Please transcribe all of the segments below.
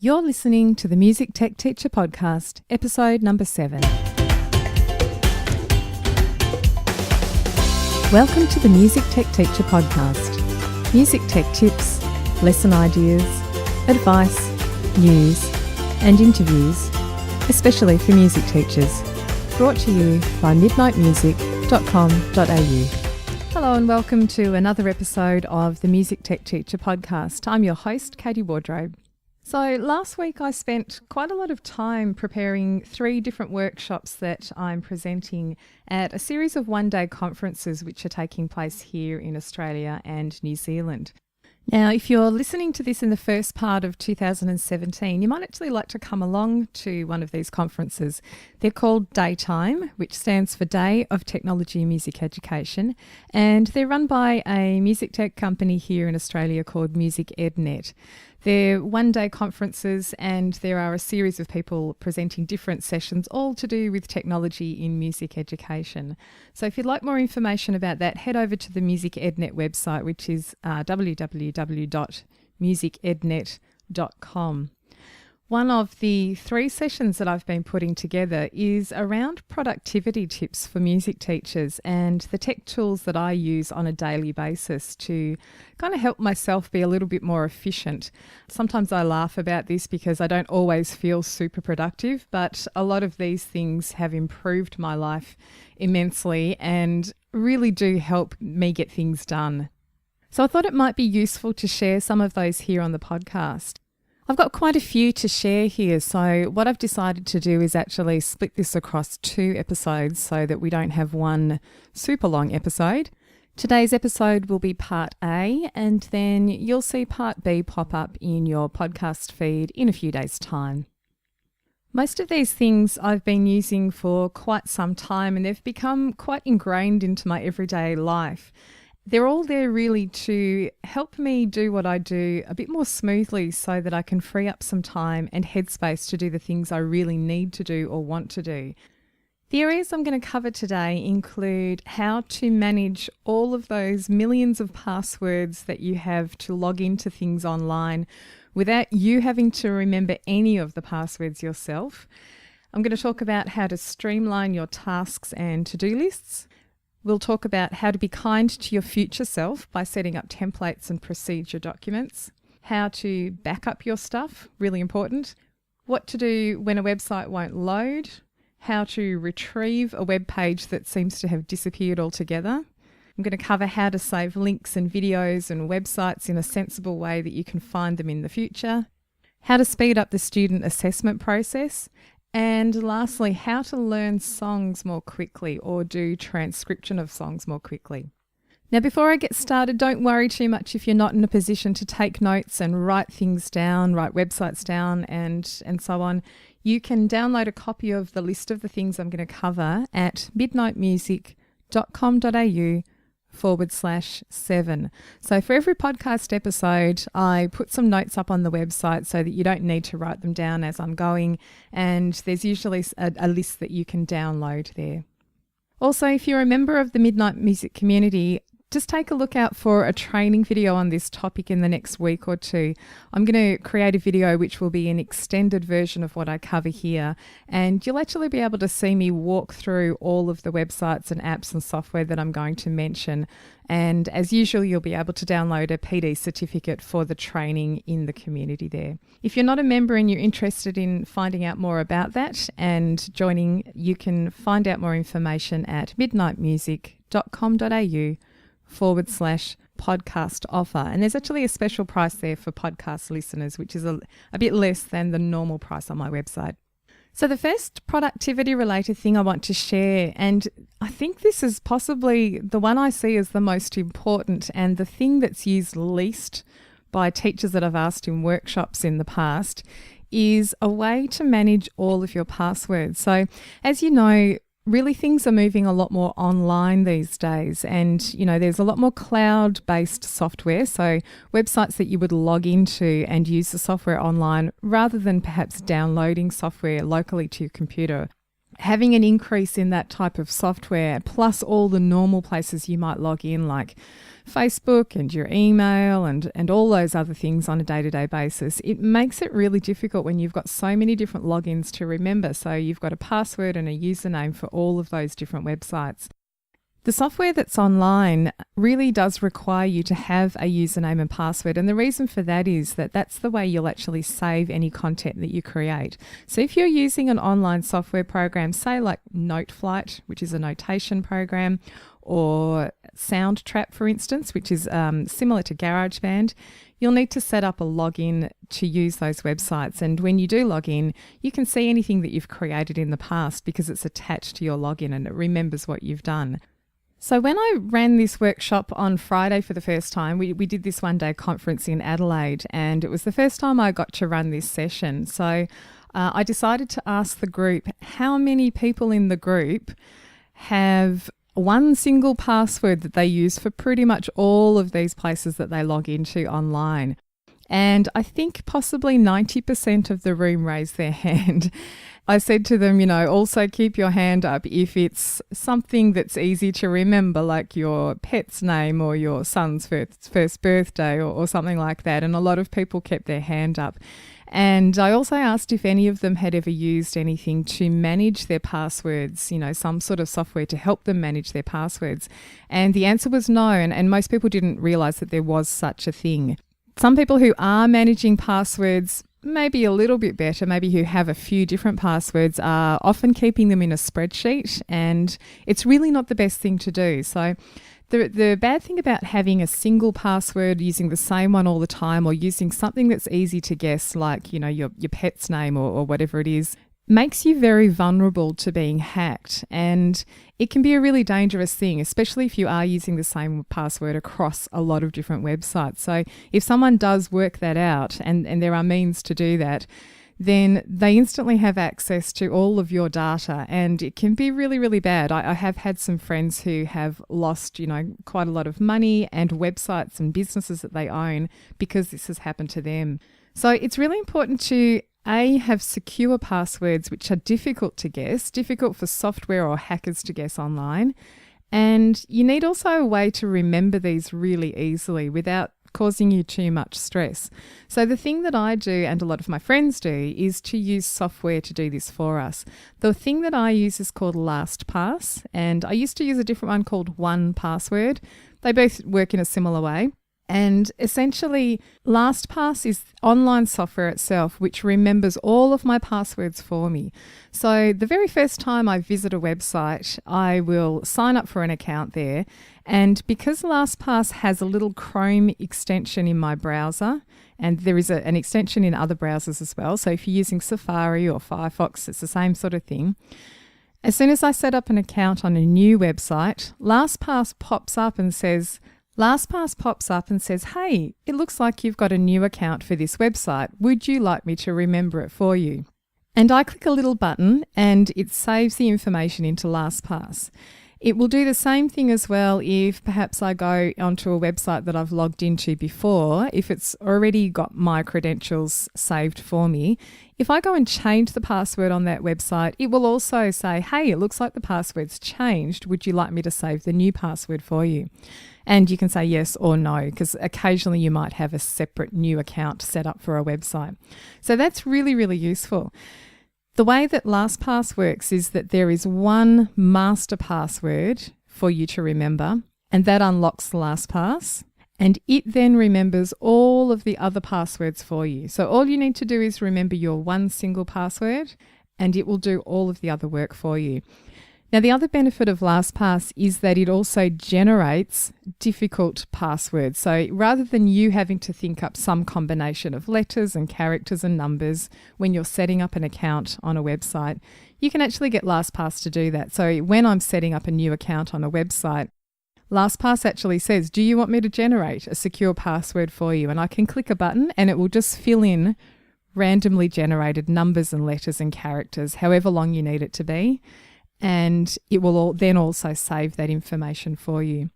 You're listening to the Music Tech Teacher Podcast, episode number 7. Welcome to the Music Tech Teacher Podcast. Music tech tips, lesson ideas, advice, news, and interviews, especially for music teachers. Brought to you by midnightmusic.com.au. Hello and welcome to another episode of the Music Tech Teacher Podcast. I'm your host, Katie Wardrobe. So last week I spent quite a lot of time preparing 3 different workshops that I'm presenting at a series of one-day conferences which are taking place here in Australia and New Zealand. Now, if you're listening to this in the first part of 2017, you might actually like to come along to one of these conferences. They're called Daytime, which stands for Day of Technology and Music Education, and they're run by a music tech company here in Australia called Music EdNet. They're one-day conferences and there are a series of people presenting different sessions, all to do with technology in music education. So if you'd like more information about that, head over to the Music EdNet website, which is www.musicednet.com. One of the 3 sessions that I've been putting together is around productivity tips for music teachers and the tech tools that I use on a daily basis to kind of help myself be a little bit more efficient. Sometimes I laugh about this because I don't always feel super productive, but a lot of these things have improved my life immensely and really do help me get things done. So I thought it might be useful to share some of those here on the podcast. I've got quite a few to share here, so what I've decided to do is actually split this across 2 episodes so that we don't have one super long episode. Today's episode will be part A, and then you'll see part B pop up in your podcast feed in a few days' time. Most of these things I've been using for quite some time and they've become quite ingrained into my everyday life. They're all there really to help me do what I do a bit more smoothly so that I can free up some time and headspace to do the things I really need to do or want to do. The areas I'm going to cover today include how to manage all of those millions of passwords that you have to log into things online without you having to remember any of the passwords yourself. I'm going to talk about how to streamline your tasks and to-do lists. We'll talk about how to be kind to your future self by setting up templates and procedure documents, how to back up your stuff, really important, what to do when a website won't load, how to retrieve a web page that seems to have disappeared altogether. I'm going to cover how to save links and videos and websites in a sensible way that you can find them in the future, how to speed up the student assessment process, and lastly, how to learn songs more quickly or do transcription of songs more quickly. Now, before I get started, don't worry too much if you're not in a position to take notes and write things down, write websites down and so on. You can download a copy of the list of the things I'm going to cover at midnightmusic.com.au/7. So for every podcast episode, I put some notes up on the website so that you don't need to write them down as I'm going, and there's usually a list that you can download there. Also, if you're a member of the Midnight Music community, just take a look out for a training video on this topic in the next week or 2. I'm going to create a video which will be an extended version of what I cover here, and you'll actually be able to see me walk through all of the websites and apps and software that I'm going to mention. And as usual, you'll be able to download a PD certificate for the training in the community there. If you're not a member and you're interested in finding out more about that and joining, you can find out more information at midnightmusic.com.au/podcast offer. And there's actually a special price there for podcast listeners, which is a bit less than the normal price on my website. So the first productivity related thing I want to share, and I think this is possibly the one I see as the most important and the thing that's used least by teachers that I've asked in workshops in the past, is a way to manage all of your passwords. So as you know, really things are moving a lot more online these days, and there's a lot more cloud-based software, so websites that you would log into and use the software online rather than perhaps downloading software locally to your computer. having an increase in that type of software, plus all the normal places you might log in, like Facebook and your email and all those other things on a day-to-day basis, it makes it really difficult when you've got so many different logins to remember. So you've got a password and a username for all of those different websites. The software that's online really does require you to have a username and password, and the reason for that is that that's the way you'll actually save any content that you create. So if you're using an online software program, say like Noteflight, which is a notation program, or Soundtrap, for instance, which is similar to GarageBand, you'll need to set up a login to use those websites. And when you do log in, you can see anything that you've created in the past because it's attached to your login and it remembers what you've done. So when I ran this workshop on Friday for the first time, we did this one-day conference in Adelaide, and it was the first time I got to run this session. So I decided to ask the group, how many people in the group have one single password that they use for pretty much all of these places that they log into online? And I think possibly 90% of the room raised their hand. I said to them, also keep your hand up if it's something that's easy to remember, like your pet's name or your son's first birthday or something like that. And a lot of people kept their hand up. And I also asked if any of them had ever used anything to manage their passwords, some sort of software to help them manage their passwords. And the answer was no, and most people didn't realise that there was such a thing. Some people who are managing passwords maybe a little bit better, maybe who have a few different passwords, are often keeping them in a spreadsheet, and it's really not the best thing to do. So the bad thing about having a single password, using the same one all the time, or using something that's easy to guess, like your pet's name or whatever it is, makes you very vulnerable to being hacked. And it can be a really dangerous thing, especially if you are using the same password across a lot of different websites. So if someone does work that out, and there are means to do that, then they instantly have access to all of your data, and it can be really, really bad. I have had some friends who have lost, quite a lot of money and websites and businesses that they own because this has happened to them. So it's really important to have secure passwords which are difficult to guess, difficult for software or hackers to guess online. And you need also a way to remember these really easily without causing you too much stress. So the thing that I do, and a lot of my friends do, is to use software to do this for us. The thing that I use is called LastPass, and I used to use a different one called 1Password. They both work in a similar way. And essentially, LastPass is online software itself, which remembers all of my passwords for me. So the very first time I visit a website, I will sign up for an account there. And because LastPass has a little Chrome extension in my browser, and there is an extension in other browsers as well. So if you're using Safari or Firefox, it's the same sort of thing. As soon as I set up an account on a new website, LastPass pops up and says, hey, it looks like you've got a new account for this website. Would you like me to remember it for you? And I click a little button and it saves the information into LastPass. It will do the same thing as well if perhaps I go onto a website that I've logged into before. If it's already got my credentials saved for me, if I go and change the password on that website, it will also say, hey, it looks like the password's changed. Would you like me to save the new password for you? And you can say yes or no, because occasionally you might have a separate new account set up for a website. So that's really, really useful. The way that LastPass works is that there is one master password for you to remember, and that unlocks LastPass, and it then remembers all of the other passwords for you. So all you need to do is remember your one single password, and it will do all of the other work for you. Now, the other benefit of LastPass is that it also generates difficult passwords. So rather than you having to think up some combination of letters and characters and numbers when you're setting up an account on a website, you can actually get LastPass to do that. So when I'm setting up a new account on a website, LastPass actually says, do you want me to generate a secure password for you? And I can click a button and it will just fill in randomly generated numbers and letters and characters, however long you need it to be. And it will then also save that information for you.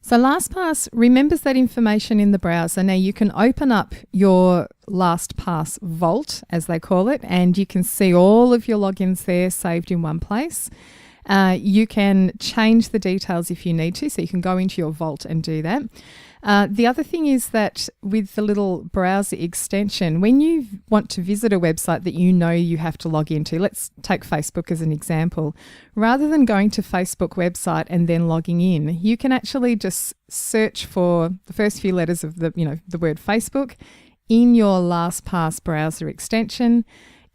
So LastPass remembers that information in the browser. Now you can open up your LastPass vault, as they call it, and you can see all of your logins there saved in one place. You can change the details if you need to, so you can go into your vault and do that. The other thing is that with the little browser extension, when you want to visit a website that you know you have to log into, let's take Facebook as an example, rather than going to Facebook website and then logging in, you can actually just search for the first few letters of the word Facebook in your LastPass browser extension.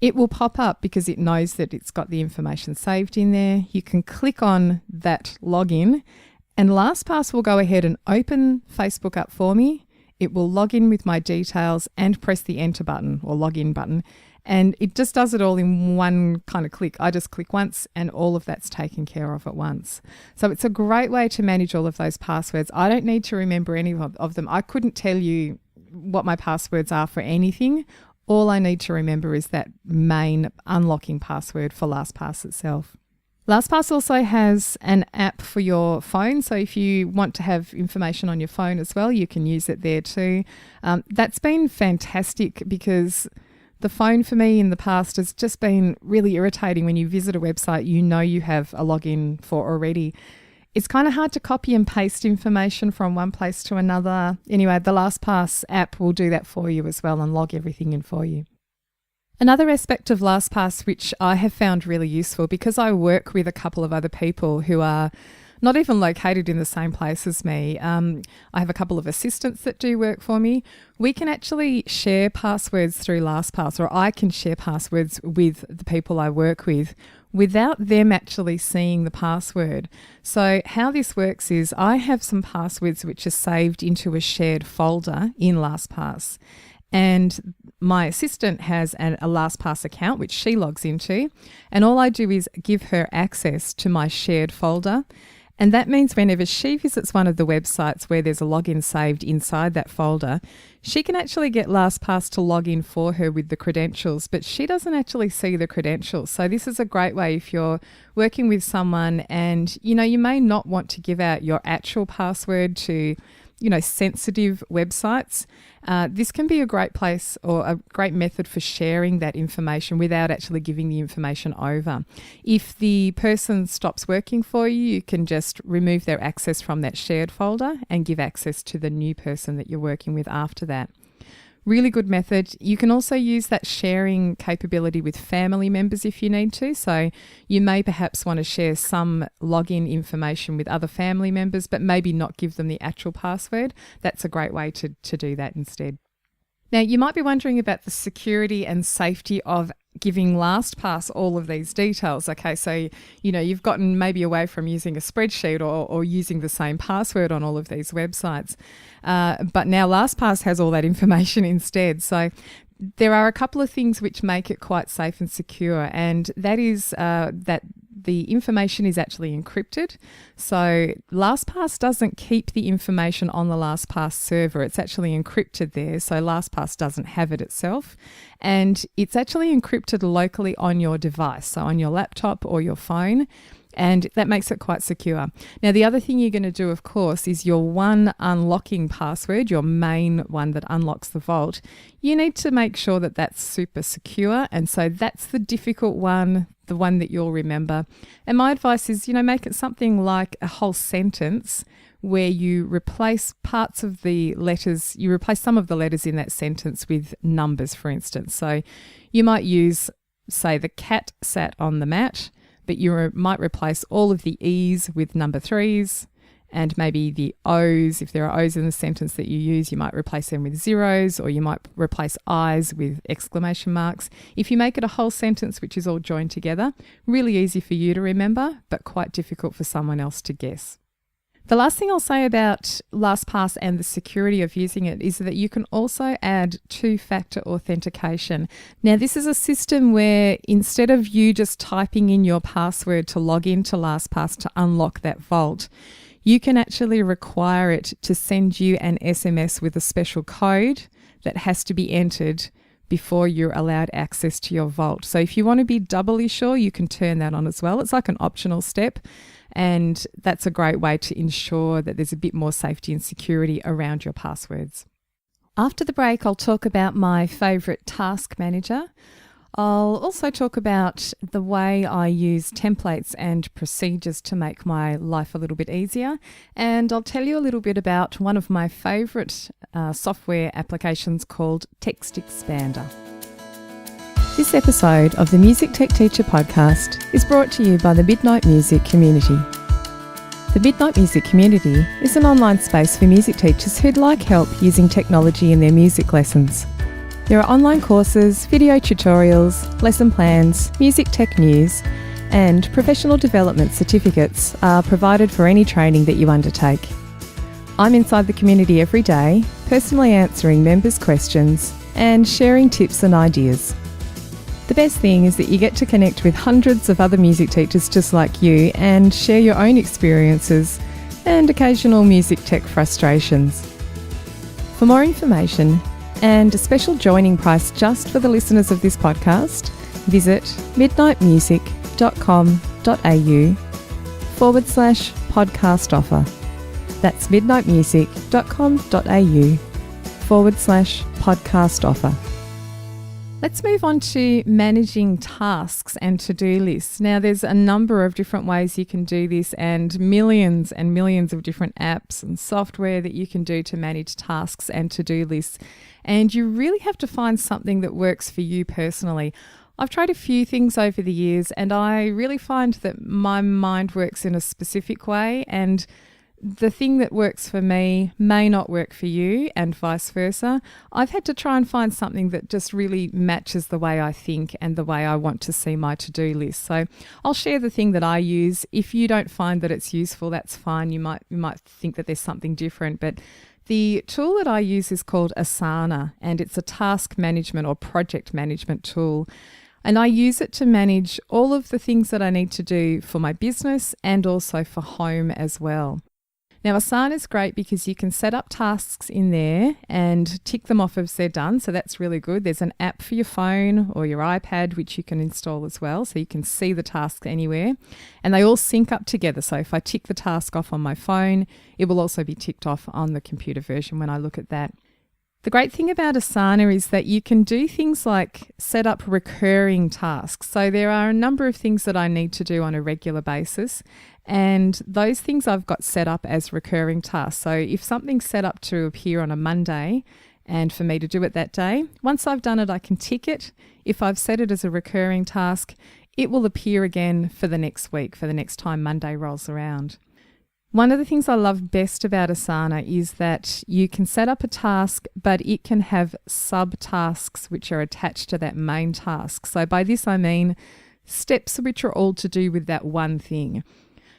It will pop up because it knows that it's got the information saved in there. You can click on that login and LastPass will go ahead and open Facebook up for me. It will log in with my details and press the enter button or login button. And it just does it all in one kind of click. I just click once and all of that's taken care of at once. So it's a great way to manage all of those passwords. I don't need to remember any of them. I couldn't tell you what my passwords are for anything. All I need to remember is that main unlocking password for LastPass itself. LastPass also has an app for your phone, so if you want to have information on your phone as well, you can use it there too. That's been fantastic because the phone for me in the past has just been really irritating. When you visit a website you know you have a login for already. It's kind of hard to copy and paste information from one place to another. Anyway, the LastPass app will do that for you as well and log everything in for you. Another aspect of LastPass which I have found really useful, because I work with a couple of other people who are not even located in the same place as me. I have a couple of assistants that do work for me. We can actually share passwords through LastPass, or I can share passwords with the people I work with without them actually seeing the password. So how this works is I have some passwords which are saved into a shared folder in LastPass. And my assistant has a LastPass account which she logs into, and all I do is give her access to my shared folder. And that means whenever she visits one of the websites where there's a login saved inside that folder, she can actually get LastPass to log in for her with the credentials, but she doesn't actually see the credentials. So this is a great way if you're working with someone and you may not want to give out your actual password to sensitive websites. This can be a great place or a great method for sharing that information without actually giving the information over. If the person stops working for you, you can just remove their access from that shared folder and give access to the new person that you're working with after that. Really good method. You can also use that sharing capability with family members if you need to. So you may perhaps want to share some login information with other family members, but maybe not give them the actual password. That's a great way to do that instead. Now, you might be wondering about the security and safety of giving LastPass all of these details. Okay, so, you've gotten maybe away from using a spreadsheet or using the same password on all of these websites. But now LastPass has all that information instead. So there are a couple of things which make it quite safe and secure, and that is that the information is actually encrypted. So LastPass doesn't keep the information on the LastPass server. It's actually encrypted there. So LastPass doesn't have it itself. And it's actually encrypted locally on your device, so on your laptop or your phone. And that makes it quite secure. Now, the other thing you're going to do, of course, is your one unlocking password, your main one that unlocks the vault. You need to make sure that that's super secure. And so that's the difficult one, the one that you'll remember. And my advice is, make it something like a whole sentence where you replace parts of the letters, you replace some of the letters in that sentence with numbers, for instance. So you might use, say, the cat sat on the mat, but you might replace all of the E's with number 3s, and maybe the O's, if there are O's in the sentence that you use, you might replace them with 0s, or you might replace I's with exclamation marks. If you make it a whole sentence which is all joined together, really easy for you to remember, but quite difficult for someone else to guess. The last thing I'll say about LastPass and the security of using it is that you can also add two-factor authentication. Now, this is a system where instead of you just typing in your password to log into LastPass to unlock that vault, you can actually require it to send you an SMS with a special code that has to be entered before you're allowed access to your vault. So if you want to be doubly sure, you can turn that on as well. It's like an optional step, and that's a great way to ensure that there's a bit more safety and security around your passwords. After the break, I'll talk about my favourite task manager. I'll also talk about the way I use templates and procedures to make my life a little bit easier. And I'll tell you a little bit about one of my favourite software applications called TextExpander. This episode of the Music Tech Teacher podcast is brought to you by the Midnight Music Community. The Midnight Music Community is an online space for music teachers who'd like help using technology in their music lessons. There are online courses, video tutorials, lesson plans, music tech news, and professional development certificates are provided for any training that you undertake. I'm inside the community every day, personally answering members' questions and sharing tips and ideas. The best thing is that you get to connect with hundreds of other music teachers just like you and share your own experiences and occasional music tech frustrations. For more information, and a special joining price just for the listeners of this podcast, visit midnightmusic.com.au/podcast offer. That's midnightmusic.com.au/podcast offer. Let's move on to managing tasks and to-do lists. Now, there's a number of different ways you can do this and millions of different apps and software that you can do to manage tasks and to-do lists. And you really have to find something that works for you personally. I've tried a few things over the years and I really find that my mind works in a specific way, and the thing that works for me may not work for you and vice versa. I've had to try and find something that just really matches the way I think and the way I want to see my to-do list. So I'll share the thing that I use. If you don't find that it's useful, that's fine. You might think that there's something different, but the tool that I use is called Asana, and it's a task management or project management tool. And I use it to manage all of the things that I need to do for my business and also for home as well. Now, Asana is great because you can set up tasks in there and tick them off as they're done. So that's really good. There's an app for your phone or your iPad, which you can install as well. So you can see the tasks anywhere, and they all sync up together. So if I tick the task off on my phone, it will also be ticked off on the computer version when I look at that. The great thing about Asana is that you can do things like set up recurring tasks. So there are a number of things that I need to do on a regular basis, and those things I've got set up as recurring tasks. So if something's set up to appear on a Monday and for me to do it that day, once I've done it, I can tick it. If I've set it as a recurring task, it will appear again for the next week, for the next time Monday rolls around. One of the things I love best about Asana is that you can set up a task, but it can have subtasks which are attached to that main task. So by this I mean steps which are all to do with that one thing.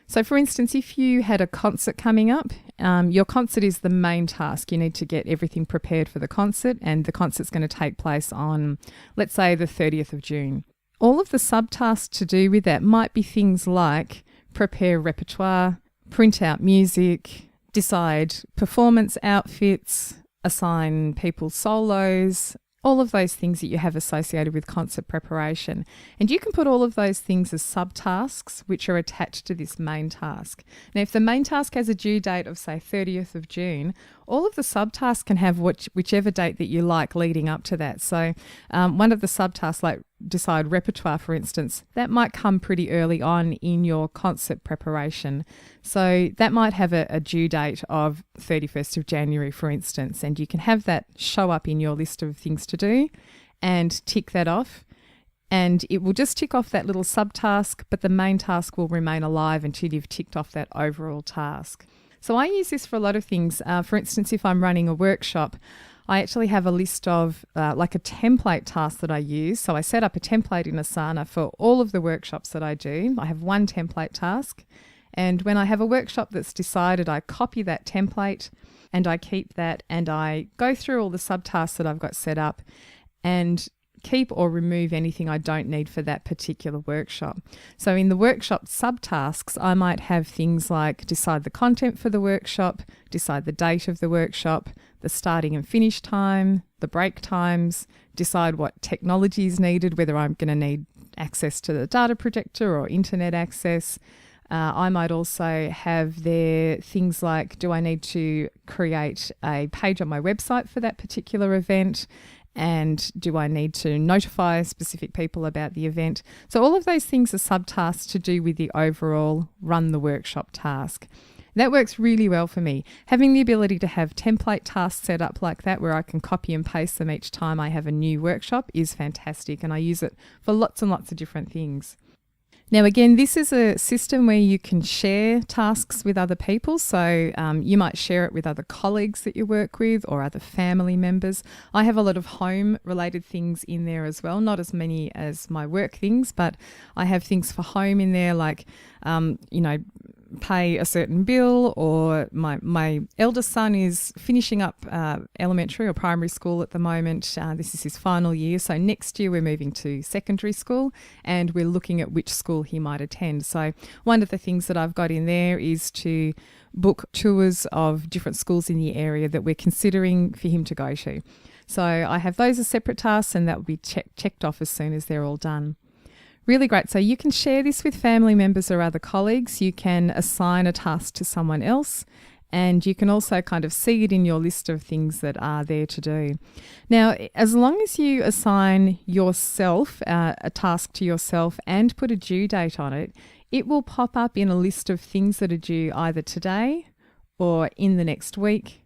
So for instance, if you had a concert coming up, your concert is the main task. You need to get everything prepared for the concert, and the concert's going to take place on, let's say, the 30th of June. All of the subtasks to do with that might be things like prepare repertoire, print out music, decide performance outfits, assign people solos, all of those things that you have associated with concert preparation. And you can put all of those things as subtasks which are attached to this main task. Now, if the main task has a due date of, say, 30th of June, all of the subtasks can have whichever date that you like leading up to that. So one of the subtasks, like decide repertoire, for instance, that might come pretty early on in your concert preparation. So that might have a due date of 31st of January, for instance, and you can have that show up in your list of things to do and tick that off. And it will just tick off that little subtask, but the main task will remain alive until you've ticked off that overall task. So I use this for a lot of things. For instance, if I'm running a workshop, I actually have a list of like a template task that I use. So I set up a template in Asana for all of the workshops that I do. I have one template task. And when I have a workshop that's decided, I copy that template and I keep that, and I go through all the subtasks that I've got set up and keep or remove anything I don't need for that particular workshop. So in the workshop subtasks, I might have things like decide the content for the workshop, decide the date of the workshop, the starting and finish time, the break times, decide what technology is needed, whether I'm going to need access to the data projector or internet access. I might also have there things like, do I need to create a page on my website for that particular event? And do I need to notify specific people about the event? So all of those things are subtasks to do with the overall run the workshop task. That works really well for me. Having the ability to have template tasks set up like that where I can copy and paste them each time I have a new workshop is fantastic, and I use it for lots and lots of different things. Now, again, this is a system where you can share tasks with other people. So you might share it with other colleagues that you work with or other family members. I have a lot of home-related things in there as well, not as many as my work things, but I have things for home in there like, pay a certain bill, or my eldest son is finishing up elementary or primary school at the moment. This is his final year. So next year we're moving to secondary school and we're looking at which school he might attend. So one of the things that I've got in there is to book tours of different schools in the area that we're considering for him to go to. So I have those as separate tasks, and that will be checked off as soon as they're all done. Really great. So you can share this with family members or other colleagues. You can assign a task to someone else, and you can also kind of see it in your list of things that are there to do. Now, as long as you assign yourself a task to yourself and put a due date on it, it will pop up in a list of things that are due either today or in the next week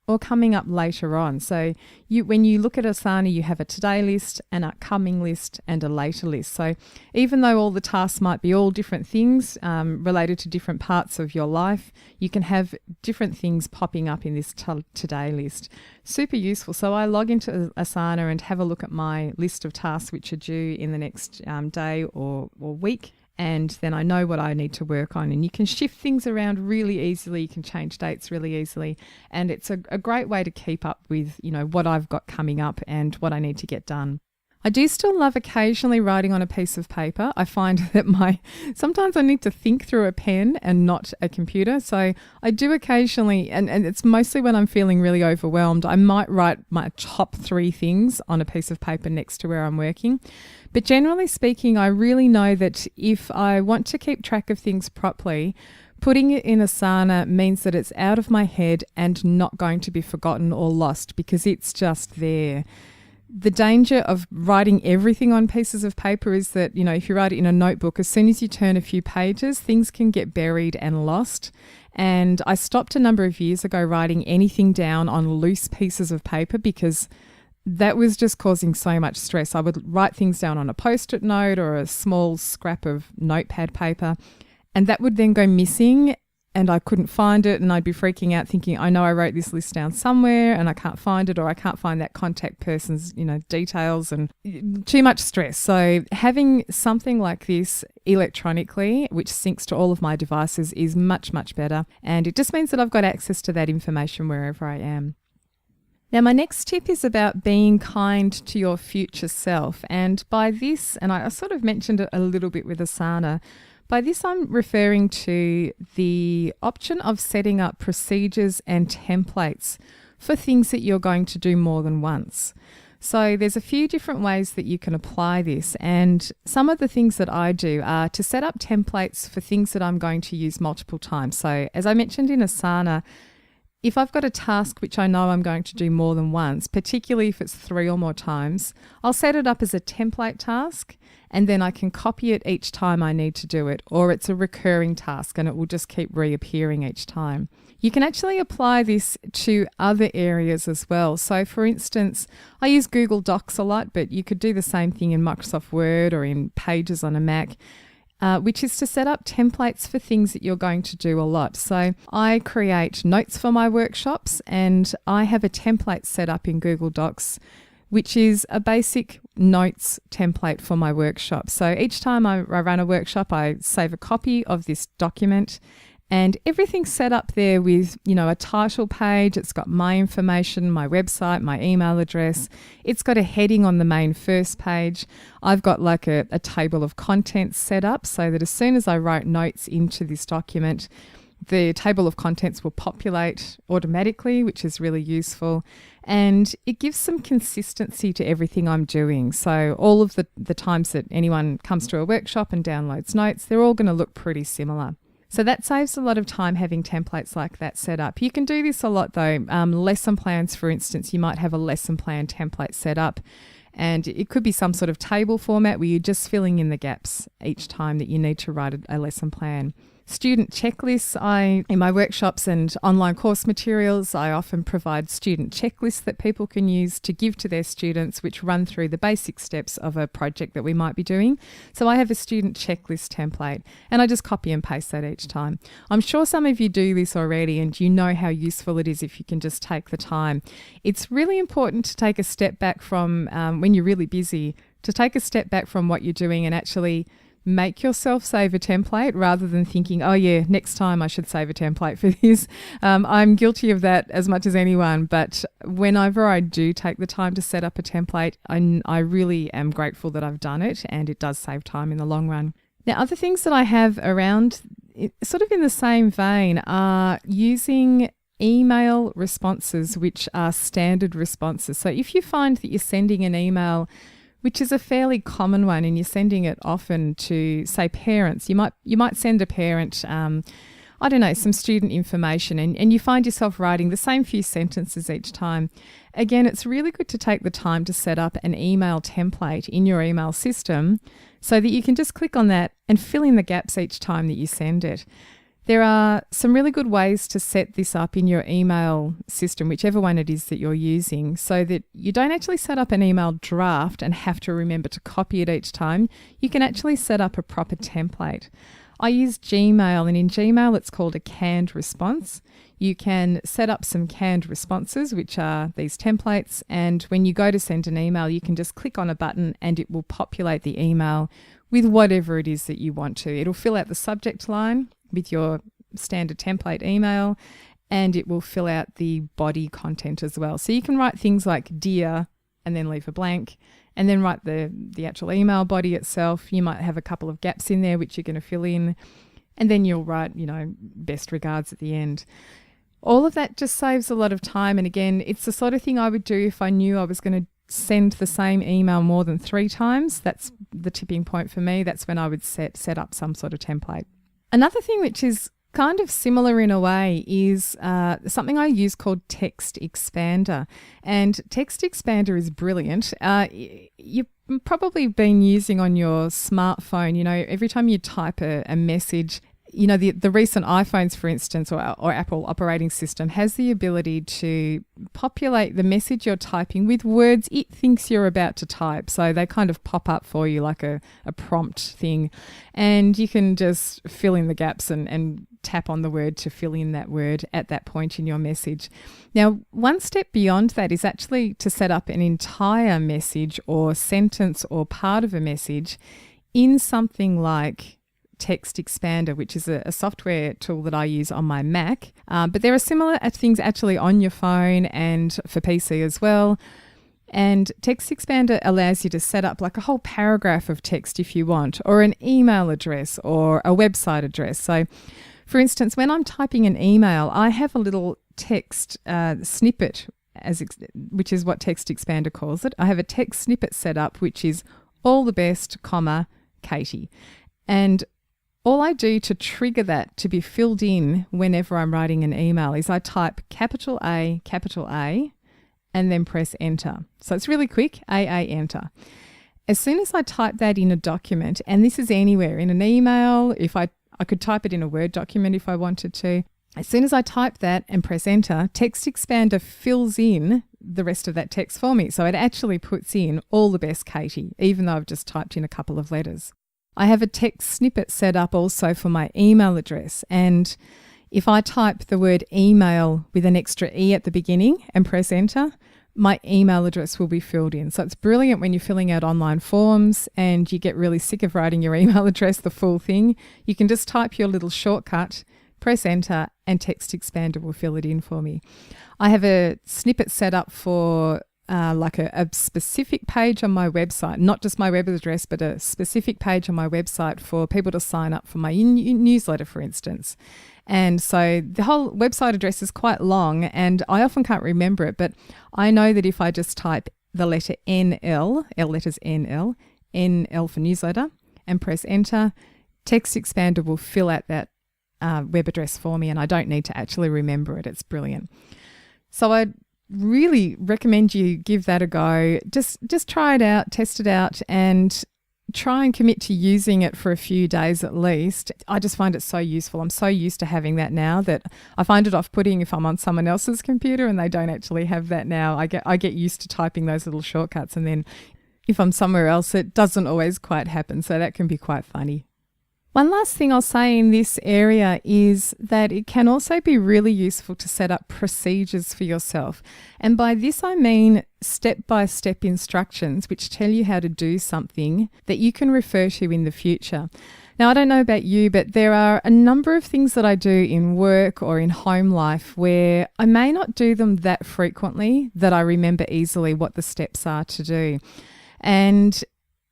or coming up later on. So when you look at Asana, you have a today list, an upcoming list, and a later list. So even though all the tasks might be all different things related to different parts of your life, you can have different things popping up in this today list. Super useful. So I log into Asana and have a look at my list of tasks which are due in the next day or week. And then I know what I need to work on, and you can shift things around really easily. You can change dates really easily, and it's a great way to keep up with, what I've got coming up and what I need to get done. I do still love occasionally writing on a piece of paper. I find that sometimes I need to think through a pen and not a computer. So I do occasionally, and it's mostly when I'm feeling really overwhelmed, I might write my top 3 things on a piece of paper next to where I'm working. But generally speaking, I really know that if I want to keep track of things properly, putting it in Asana means that it's out of my head and not going to be forgotten or lost because it's just there. The danger of writing everything on pieces of paper is that, if you write it in a notebook, as soon as you turn a few pages, things can get buried and lost. And I stopped a number of years ago writing anything down on loose pieces of paper because that was just causing so much stress. I would write things down on a post-it note or a small scrap of notepad paper, and that would then go missing and I couldn't find it, and I'd be freaking out thinking, I know I wrote this list down somewhere and I can't find it, or I can't find that contact person's, details, and too much stress. So having something like this electronically, which syncs to all of my devices, is much, much better. And it just means that I've got access to that information wherever I am. Now, my next tip is about being kind to your future self. And by this, and I sort of mentioned it a little bit with Asana, by this I'm referring to the option of setting up procedures and templates for things that you're going to do more than once. So there's a few different ways that you can apply this, and some of the things that I do are to set up templates for things that I'm going to use multiple times. So as I mentioned in Asana, if I've got a task which I know I'm going to do more than once, particularly if it's 3 or more times, I'll set it up as a template task, and then I can copy it each time I need to do it, or it's a recurring task and it will just keep reappearing each time. You can actually apply this to other areas as well. So for instance, I use Google Docs a lot, but you could do the same thing in Microsoft Word or in Pages on a Mac. Which is to set up templates for things that you're going to do a lot. So I create notes for my workshops, and I have a template set up in Google Docs, which is a basic notes template for my workshop. So each time I run a workshop, I save a copy of this document, And everything's set up there with, a title page. It's got my information, my website, my email address. It's got a heading on the main first page. I've got like a table of contents set up so that as soon as I write notes into this document, the table of contents will populate automatically, which is really useful. And it gives some consistency to everything I'm doing. So all of the times that anyone comes to a workshop and downloads notes, they're all going to look pretty similar. So that saves a lot of time having templates like that set up. You can do this a lot though. Lesson plans, for instance, you might have a lesson plan template set up, and it could be some sort of table format where you're just filling in the gaps each time that you need to write a lesson plan. Student checklists. In my workshops and online course materials, I often provide student checklists that people can use to give to their students, which run through the basic steps of a project that we might be doing. So I have a student checklist template and I just copy and paste that each time. I'm sure some of you do this already and you know how useful it is if you can just take the time. It's really important to take a step back from, when you're really busy, to take a step back from what you're doing and actually make yourself save a template rather than thinking, oh yeah, next time I should save a template for this. I'm guilty of that as much as anyone, but whenever I do take the time to set up a template, I really am grateful that I've done it, and it does save time in the long run. Now, other things that I have around, sort of in the same vein, are using email responses, which are standard responses. So if you find that you're sending an email which is a fairly common one, and you're sending it often to, say, parents. You might send a parent, some student information, and you find yourself writing the same few sentences each time. Again, it's really good to take the time to set up an email template in your email system so that you can just click on that and fill in the gaps each time that you send it. There are some really good ways to set this up in your email system, whichever one it is that you're using, so that you don't actually set up an email draft and have to remember to copy it each time. You can actually set up a proper template. I use Gmail, and in Gmail it's called a canned response. You can set up some canned responses, which are these templates, and when you go to send an email, you can just click on a button and it will populate the email with whatever it is that you want to. It'll fill out the subject line with your standard template email, and it will fill out the body content as well. So you can write things like dear and then leave a blank, and then write the actual email body itself. You might have a couple of gaps in there which you're going to fill in, and then you'll write, best regards at the end. All of that just saves a lot of time, and again, it's the sort of thing I would do if I knew I was going to send the same email more than 3 times. That's the tipping point for me. That's when I would set up some sort of template. Another thing which is kind of similar in a way is something I use called TextExpander. And TextExpander is brilliant. You've probably been using on your smartphone, every time you type a message, the recent iPhones, for instance, or Apple operating system has the ability to populate the message you're typing with words it thinks you're about to type. So they kind of pop up for you like a prompt thing. And you can just fill in the gaps and tap on the word to fill in that word at that point in your message. Now, one step beyond that is actually to set up an entire message or sentence or part of a message in something like TextExpander, which is a software tool that I use on my Mac. But there are similar things actually on your phone and for PC as well. And TextExpander allows you to set up like a whole paragraph of text if you want, or an email address or a website address. So, for instance, when I'm typing an email, I have a little text snippet, which is what TextExpander calls it. I have a text snippet set up, which is all the best, Katie. And all I do to trigger that to be filled in whenever I'm writing an email is I type capital A, and then press enter. So it's really quick, enter. As soon as I type that in a document, and this is anywhere, in an email, if I could type it in a Word document if I wanted to. As soon as I type that and press enter, TextExpander fills in the rest of that text for me. So it actually puts in all the best, Katie, even though I've just typed in a couple of letters. I have a text snippet set up also for my email address, and if I type the word email with an extra E at the beginning and press enter, my email address will be filled in. So it's brilliant when you're filling out online forms and you get really sick of writing your email address, the full thing. You can just type your little shortcut, press enter, and TextExpander will fill it in for me. I have a snippet set up for like a specific page on my website, not just my web address, but a specific page on my website for people to sign up for my newsletter, for instance. And so the whole website address is quite long and I often can't remember it, but I know that if I just type the letter NL, L letters NL for newsletter, and press enter, TextExpander will fill out that web address for me and I don't need to actually remember it. It's brilliant. So I really recommend you give that a go. Just try it out, test it out, and try and commit to using it for a few days at least. I just find it so useful. I'm so used to having that now that I find it off-putting if I'm on someone else's computer and they don't actually have that now. I get used to typing those little shortcuts, and then if I'm somewhere else, it doesn't always quite happen. So that can be quite funny. One last thing I'll say in this area is that it can also be really useful to set up procedures for yourself. And by this I mean step-by-step instructions which tell you how to do something that you can refer to in the future. Now, I don't know about you, but there are a number of things that I do in work or in home life where I may not do them that frequently that I remember easily what the steps are to do. And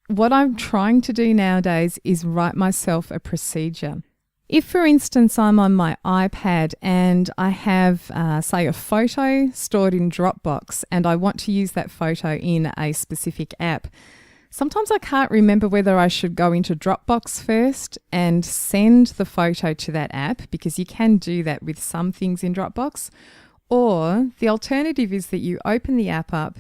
what I'm trying to do nowadays is write myself a procedure. If, for instance, I'm on my iPad and I have, say, a photo stored in Dropbox and I want to use that photo in a specific app, sometimes I can't remember whether I should go into Dropbox first and send the photo to that app, because you can do that with some things in Dropbox, or the alternative is that you open the app up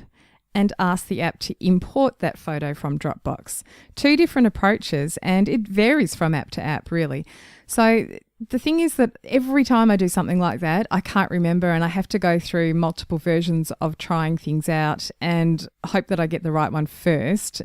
and ask the app to import that photo from Dropbox. Two different approaches, and it varies from app to app, really. So the thing is that every time I do something like that, I can't remember and I have to go through multiple versions of trying things out and hope that I get the right one first.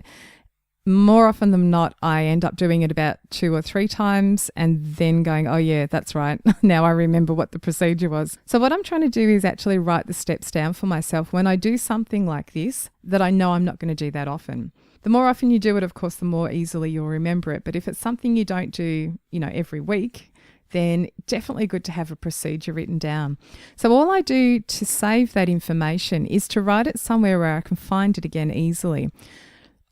More often than not, I end up doing it about 2 or 3 times and then going, oh yeah, that's right. Now I remember what the procedure was. So what I'm trying to do is actually write the steps down for myself when I do something like this that I know I'm not going to do that often. The more often you do it, of course, the more easily you'll remember it. But if it's something you don't do, every week, then definitely good to have a procedure written down. So all I do to save that information is to write it somewhere where I can find it again easily.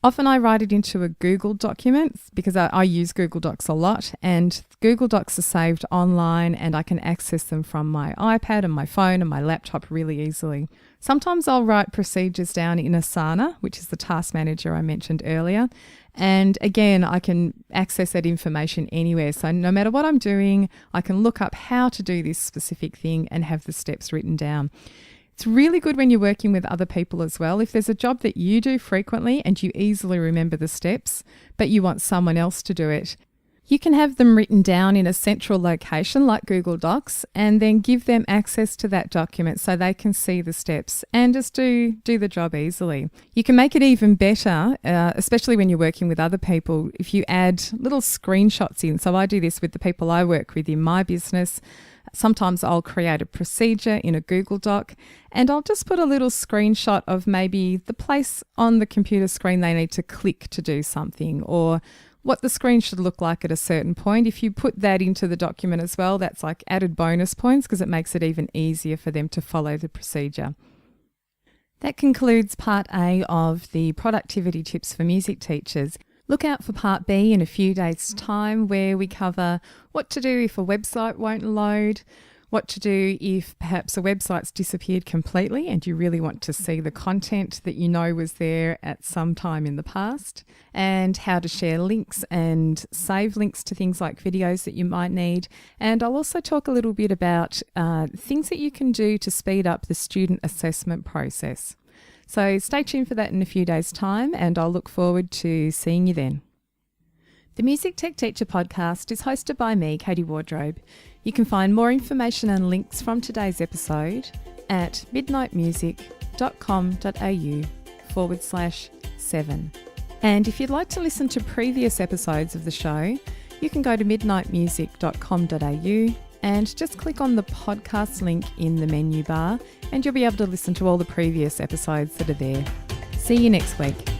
Often I write it into a Google document because I use Google Docs a lot, and Google Docs are saved online and I can access them from my iPad and my phone and my laptop really easily. Sometimes I'll write procedures down in Asana, which is the task manager I mentioned earlier. And again, I can access that information anywhere. So no matter what I'm doing, I can look up how to do this specific thing and have the steps written down. It's really good when you're working with other people as well. If there's a job that you do frequently and you easily remember the steps, but you want someone else to do it, you can have them written down in a central location like Google Docs and then give them access to that document so they can see the steps and just do the job easily. You can make it even better, especially when you're working with other people, if you add little screenshots in. So I do this with the people I work with in my business. Sometimes I'll create a procedure in a Google Doc and I'll just put a little screenshot of maybe the place on the computer screen they need to click to do something, or what the screen should look like at a certain point. If you put that into the document as well, that's like added bonus points because it makes it even easier for them to follow the procedure. That concludes part A of the productivity tips for music teachers. Look out for part B in a few days' time, where we cover what to do if a website won't load, what to do if perhaps a website's disappeared completely and you really want to see the content that you know was there at some time in the past, and how to share links and save links to things like videos that you might need. And I'll also talk a little bit about things that you can do to speed up the student assessment process. So stay tuned for that in a few days' time, and I'll look forward to seeing you then. The Music Tech Teacher podcast is hosted by me, Katie Wardrobe. You can find more information and links from today's episode at midnightmusic.com.au/7. And if you'd like to listen to previous episodes of the show, you can go to midnightmusic.com.au and just click on the podcast link in the menu bar and you'll be able to listen to all the previous episodes that are there. See you next week.